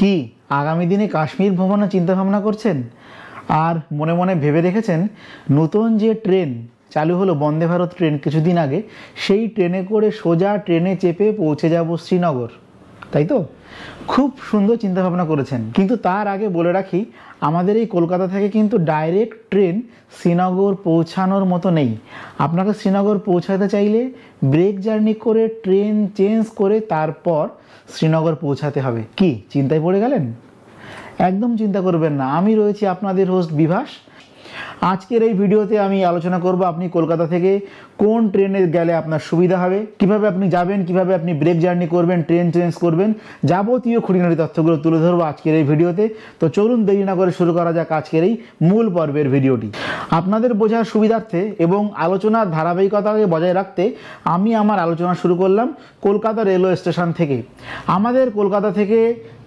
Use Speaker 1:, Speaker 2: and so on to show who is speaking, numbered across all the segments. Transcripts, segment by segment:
Speaker 1: কি আগামী দিনে কাশ্মীর ভ্রমণের চিন্তাভাবনা করছেন? আর মনে মনে ভেবে রেখেছেন নতুন যে ট্রেন চালু হলো বন্দে ভারত ট্রেন কিছুদিন আগে, সেই ট্রেনে করে সোজা ট্রেনে চেপে পৌঁছে যাব শ্রীনগর, তাই তো? খুব সুন্দর চিন্তাভাবনা করেছেন। কিন্তু তার আগে বলে রাখি, আমাদের এই কলকাতা থেকে কিন্তু ডাইরেক্ট ট্রেন শ্রীনগর পৌঁছানোর মতো নেই। আপনাকে শ্রীনগর পৌঁছাতে চাইলে ব্রেক জার্নি করে ট্রেন চেঞ্জ করে তারপর শ্রীনগর পৌঁছাতে হবে। কি চিন্তায় পড়ে গেলেন? একদম চিন্তা করবেন না, আমি রয়েছি আপনাদের হোস্ট বিভাস। আজকের এই ভিডিওতে আমি আলোচনা করব আপনি কলকাতা থেকে কোন ট্রেনে গেলে আপনার সুবিধা হবে, কিভাবে আপনি যাবেন, কিভাবে আপনি ব্রেক জার্নি করবেন, ট্রেন চেঞ্জ করবেন, যাবতীয় খুঁটিনাটি তথ্যগুলো তুলে ধরবো আজকের এই ভিডিওতে। তো চলুন দেরি না করে শুরু করা যাক আজকের এই মূল পর্বের ভিডিওটি। আপনাদের বোঝার সুবিধার্থে এবং আলোচনার ধারাবাহিকতাকে বজায় রাখতে আমি আমার আলোচনা শুরু করলাম কলকাতা রেলওয়ে স্টেশন থেকে। আমাদের কলকাতা থেকে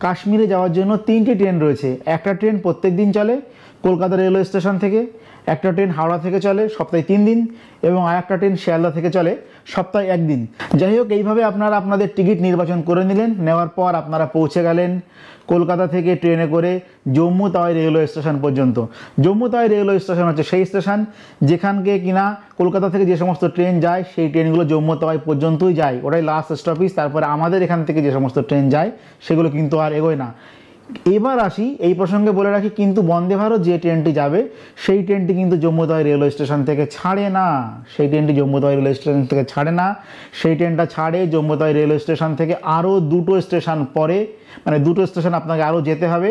Speaker 1: কাশ্মীরে যাওয়ার জন্য 3টি ট্রেন রয়েছে। একটা ট্রেন প্রত্যেক দিন চলে কলকাতা রেলওয়ে স্টেশন থেকে, একটা ট্রেন হাওড়া থেকে চলে সপ্তাহে 3 দিন, এবং আরেকটা ট্রেন শিয়ালদা থেকে চলে সপ্তাহে 1 দিন। যাই হোক, এইভাবে আপনারা আপনাদের টিকিট নির্বাচন করে নিলেন। নেওয়ার পর আপনারা পৌঁছে গেলেন কলকাতা থেকে ট্রেনে করে জম্মু তাওয়াই রেলওয়ে স্টেশন পর্যন্ত। জম্মু তাওয়াই রেলওয়ে স্টেশন হচ্ছে সেই স্টেশন যেখানকে কিনা কলকাতা থেকে যে সমস্ত ট্রেন যায় সেই ট্রেনগুলো জম্মু তাওয়াই পর্যন্তই যায়, ওটাই লাস্ট স্টপেজ। তারপরে আমাদের এখান থেকে যে সমস্ত ট্রেন যায় সেগুলো কিন্তু আর এগোয় না। এবার আসি, এই প্রসঙ্গে বলে রাখি, কিন্তু বন্দে ভারত যে ট্রেনটি যাবে সেই ট্রেনটি কিন্তু জম্মু তাওয়াই রেলওয়ে স্টেশন থেকে ছাড়ে না। সেই ট্রেনটি জম্মু তাওয়াই রেলওয়ে স্টেশন থেকে ছাড়ে না। সেই ট্রেনটা ছাড়ে জম্মু তাওয়াই রেলওয়ে স্টেশন থেকে আরও 2টো স্টেশন পরে, মানে 2টো স্টেশন আপনাকে আরও যেতে হবে।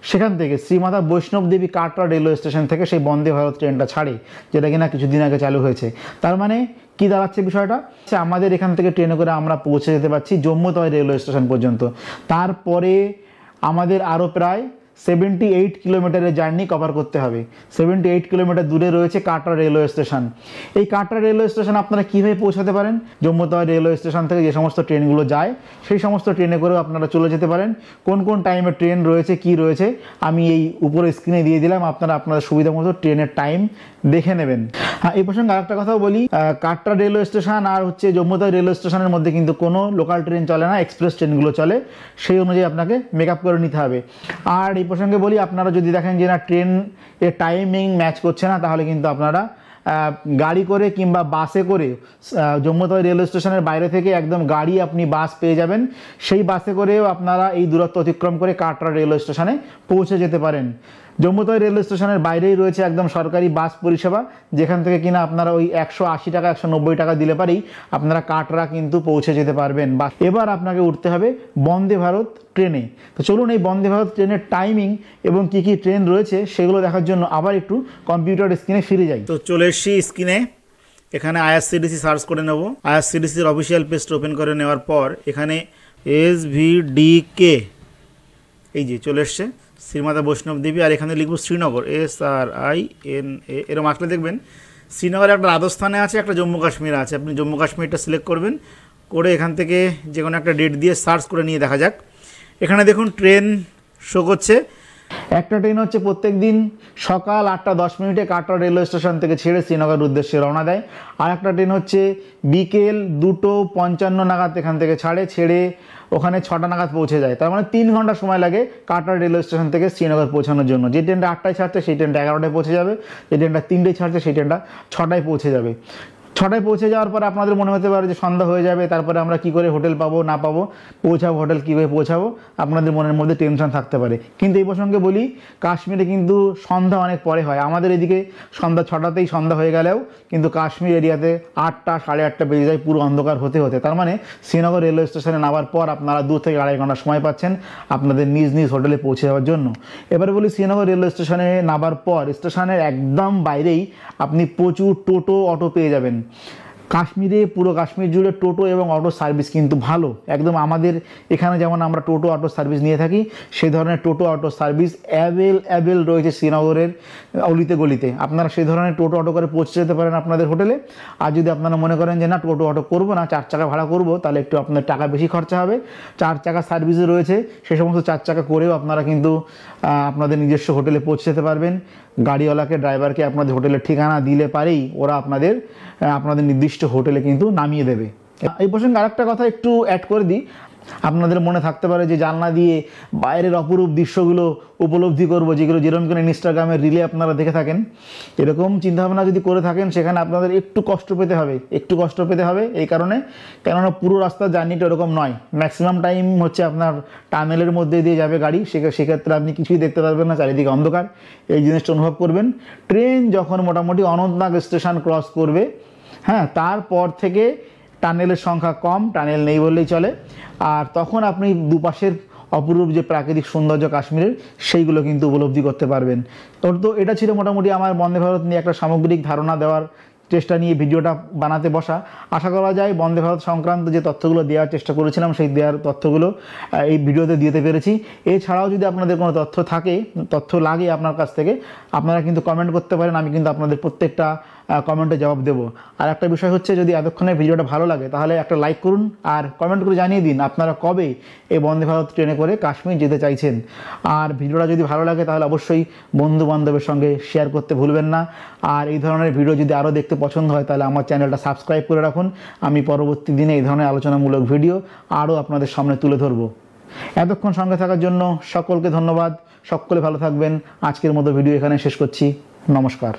Speaker 1: সেখান থেকে শ্রীমাতা বৈষ্ণব দেবী কাটরা রেলওয়ে স্টেশন থেকে সেই বন্দে ভারত ট্রেনটা ছাড়ে, যেটা কিনা কিছুদিন আগে চালু হয়েছে। তার মানে কি দাঁড়াচ্ছে বিষয়টা? আমাদের এখান থেকে ট্রেনে করে আমরা পৌঁছে যেতে পারছি জম্মু তাওয়াই রেলওয়ে স্টেশন পর্যন্ত। তারপরে আমাদের আরও প্রায় 78 কিলোমিটারের জার্নি কভার করতে হবে। 78 কিলোমিটার দূরে রয়েছে কাটরা রেলওয়ে স্টেশন। এই কাটরা রেলওয়ে স্টেশন আপনারা কীভাবে পৌঁছাতে পারেন? জম্মু তাওয়াই রেলওয়ে স্টেশন থেকে যে সমস্ত ট্রেনগুলো যায় সেই সমস্ত ট্রেনে করেও আপনারা চলে যেতে পারেন। কোন কোন টাইমে ট্রেন রয়েছে, কি রয়েছে, আমি এই উপরে স্ক্রিনে দিয়ে দিলাম। আপনারা আপনাদের সুবিধা মতো ট্রেনের টাইম দেখে নেবেন। হ্যাঁ, এই প্রসঙ্গে আরেকটা কথাও বলি, কাটরা রেলওয়ে স্টেশন আর হচ্ছে জম্মু তাওয়াই রেলওয়ে স্টেশনের মধ্যে কিন্তু কোনো লোকাল ট্রেন চলে না, এক্সপ্রেস ট্রেনগুলো চলে। সেই অনুযায়ী আপনাকে মেকআপ করে নিতে হবে। আর এই প্রসঙ্গে বলি, আপনারা যদি দেখেন যে না ট্রেন এর টাইমিং ম্যাচ করছে না, তাহলে কিন্তু আপনারা গাড়ি করে কিংবা বাসে করে জম্মু তাওয়াই রেলওয়ে স্টেশনের বাইরে থেকে একদম গাড়ি আপনি বাস পেয়ে যাবেন। সেই বাসে করেও আপনারা এই দূরত্ব অতিক্রম করে কাটরা রেলওয়ে স্টেশনে পৌঁছে যেতে পারেন। জম্মু তাওয়াই রেলওয়ে স্টেশনের বাইরেই রয়েছে একদম সরকারি বাস পরিষেবা, যেখান থেকে কিনা আপনারা ওই 180 টাকা 190 টাকা দিলে পারেই আপনারা কাটরা কিন্তু পৌঁছে যেতে পারবেন। বা এবার আপনাকে উঠতে হবে বন্দে ভারত ট্রেনে। তো চলুন এই বন্দে ভারত ট্রেনের টাইমিং এবং কী কী ট্রেন রয়েছে সেগুলো দেখার জন্য আবার একটু কম্পিউটার স্ক্রিনে ফিরে যাই। তো চলে এসেছি স্ক্রিনে, এখানে আইআরসিটিসি সার্চ করে নেব। আইআরসিটিসির অফিসিয়াল পেজটা ওপেন করে নেওয়ার পর এখানে SVDK এই যে চলে এসছে শ্রীমাতা বৈষ্ণব দেবী, আর এখানে লিখব শ্রীনগর, SRINA। এরকম আসলে দেখবেন শ্রীনগরে একটা রাজস্থানে আছে, একটা জম্মু কাশ্মীর আছে। আপনি জম্মু কাশ্মীরটা সিলেক্ট করবেন, করে এখান থেকে যে কোনো একটা ডেট দিয়ে সার্চ করে নিয়ে দেখা যাক। এখানে দেখুন ট্রেন শো করছে। একটা ট্রেন হচ্ছে প্রত্যেক দিন সকাল 8:10 কাটরা রেলওয়ে স্টেশন থেকে ছেড়ে শ্রীনগরের উদ্দেশ্যে রওনা দেয়। আর একটা ট্রেন হচ্ছে বিকেল 2:55 নাগাদ এখান থেকে ছেড়ে ওখানে 6টা নাগাদ পৌঁছে যায়। তার মানে 3 ঘন্টা সময় লাগে কাটরা রেলওয়ে স্টেশন থেকে শ্রীনগর পৌঁছানোর জন্য। যে ট্রেনটা 8টায় ছাড়ছে সেই ট্রেনটা 11টায় পৌঁছে যাবে, যে ট্রেনটা 3টায় ছাড়ছে সেই ট্রেনটা 6টায় পৌঁছে যাবে। 6টায় পৌঁছে যাওয়ার পর আপনাদের মনে হতে পারে যে সন্ধ্যা হয়ে যাবে, তারপরে আমরা কি করে হোটেল পাবো না পাবো, পৌঁছাবো হোটেল কীভাবে পৌঁছাবো, আপনাদের মনের মধ্যে টেনশন থাকতে পারে। কিন্তু এই প্রসঙ্গে বলি, কাশ্মীরে কিন্তু সন্ধ্যা অনেক পরে হয়। আমাদের এদিকে সন্ধ্যা 6টাতেই সন্ধ্যা হয়ে গেলেও কিন্তু কাশ্মীর এরিয়াতে 8টা 8:30 বেজে যায় পুরো অন্ধকার হতে হতে। তার মানে শ্রীনগর রেলওয়ে স্টেশনে নামার পর আপনারা 2 থেকে 2.5 ঘন্টা সময় পাচ্ছেন আপনাদের নিজ নিজ হোটেলে পৌঁছে যাওয়ার জন্য। এবারে বলি, শ্রীনগর রেলওয়ে স্টেশনে নামার পর স্টেশনের একদম বাইরেই আপনি প্রচুর টোটো অটো পেয়ে যাবেন। কাশ্মীরে পুরো কাশ্মীর জুড়ে টোটো এবং অটো সার্ভিস কিন্তু ভালো একদম। আমাদের এখানে যেমন আমরা টোটো অটো সার্ভিস নিয়ে থাকি, সেই ধরনের টোটো অটো সার্ভিস অ্যাভেলেবেল রয়েছে শ্রীনগরের অলিতে গলিতে। আপনারা সেই ধরনের টোটো অটো করে পৌঁছে যেতে পারেন আপনাদের হোটেলে। আর যদি আপনারা মনে করেন যে না টোটো অটো করবো না, 4 চাকা ভাড়া করবো, তাহলে একটু আপনার টাকা বেশি খরচা হবে। 4 চাকা সার্ভিসও রয়েছে, সেই সমস্ত 4 চাকা করেও আপনারা কিন্তু আপনাদের নিজস্ব হোটেলে পৌঁছে যেতে পারবেন। গাড়িওয়ালাকে, ড্রাইভারকে আপনাদের হোটেলের ঠিকানা দিলে পারেই ওরা আপনাদের নির্দিষ্ট হোটেলে কিন্তু নামিয়ে দেবে। এই প্রসঙ্গে আরেকটা কথা একটু অ্যাড করে দিই, আপনাদের মনে থাকতে পারে যে জানলা দিয়ে বাইরের অপরূপ দৃশ্যগুলো উপলব্ধি করব, যেগুলো যেরকম করে ইনস্টাগ্রামের রিলে আপনারা দেখে থাকেন। এরকম চিন্তাভাবনা যদি করে থাকেন, সেখানে আপনাদের একটু কষ্ট পেতে হবে এই কারণে, কেননা পুরো রাস্তার জার্নিটা এরকম নয়। ম্যাক্সিমাম টাইম হচ্ছে আপনার টানেলের মধ্যে দিয়ে যাবে গাড়ি, সেক্ষেত্রে আপনি কিছুই দেখতে পারবেন না, চারিদিকে অন্ধকার, এই জিনিসটা অনুভব করবেন। ট্রেন যখন মোটামুটি অনন্তনাগ স্টেশন ক্রস করবে, হ্যাঁ, তারপর থেকে টানেলের সংখ্যা কম, টানেল নেই বললেই চলে। আর তখন আপনি দুপাশের অপরূপ যে প্রাকৃতিক সৌন্দর্য কাশ্মীরের, সেইগুলো কিন্তু উপলব্ধি করতে পারবেন। তো এটা ছিল মোটামুটি আমার বন্দে ভারত নিয়ে একটা সামগ্রিক ধারণা দেওয়ার চেষ্টা নিয়ে ভিডিওটা বানাতে বসা। আশা করা যায় বন্দে ভারত সংক্রান্ত যে তথ্যগুলো দেওয়ার চেষ্টা করেছিলাম, সেই দেওয়ার তথ্যগুলো এই ভিডিওতে দিতে পেরেছি। এছাড়াও যদি আপনাদের কোনো তথ্য লাগে আপনার কাছ থেকে, আপনারা কিন্তু কমেন্ট করতে পারেন, আমি কিন্তু আপনাদের প্রত্যেকটা কমেন্টে জবাব দেবো। আর একটা বিষয় হচ্ছে, যদি এতক্ষণে ভিডিওটা ভালো লাগে তাহলে একটা লাইক করুন আর কমেন্ট করে জানিয়ে দিন আপনারা কবে এই বন্দে ভারত ট্রেনে করে কাশ্মীর যেতে চাইছেন। আর ভিডিওটা যদি ভালো লাগে তাহলে অবশ্যই বন্ধু বান্ধবের সঙ্গে শেয়ার করতে ভুলবেন না। আর এই ধরনের ভিডিও যদি আরও দেখতে পছন্দ হয় তাহলে আমার চ্যানেলটা সাবস্ক্রাইব করে রাখুন। আমি পরবর্তী দিনে এই ধরনের আলোচনামূলক ভিডিও আরও আপনাদের সামনে তুলে ধরবো। এতক্ষণ সঙ্গে থাকার জন্য সকলকে ধন্যবাদ। সকলে ভালো থাকবেন। আজকের মতো ভিডিও এখানে শেষ করছি। নমস্কার।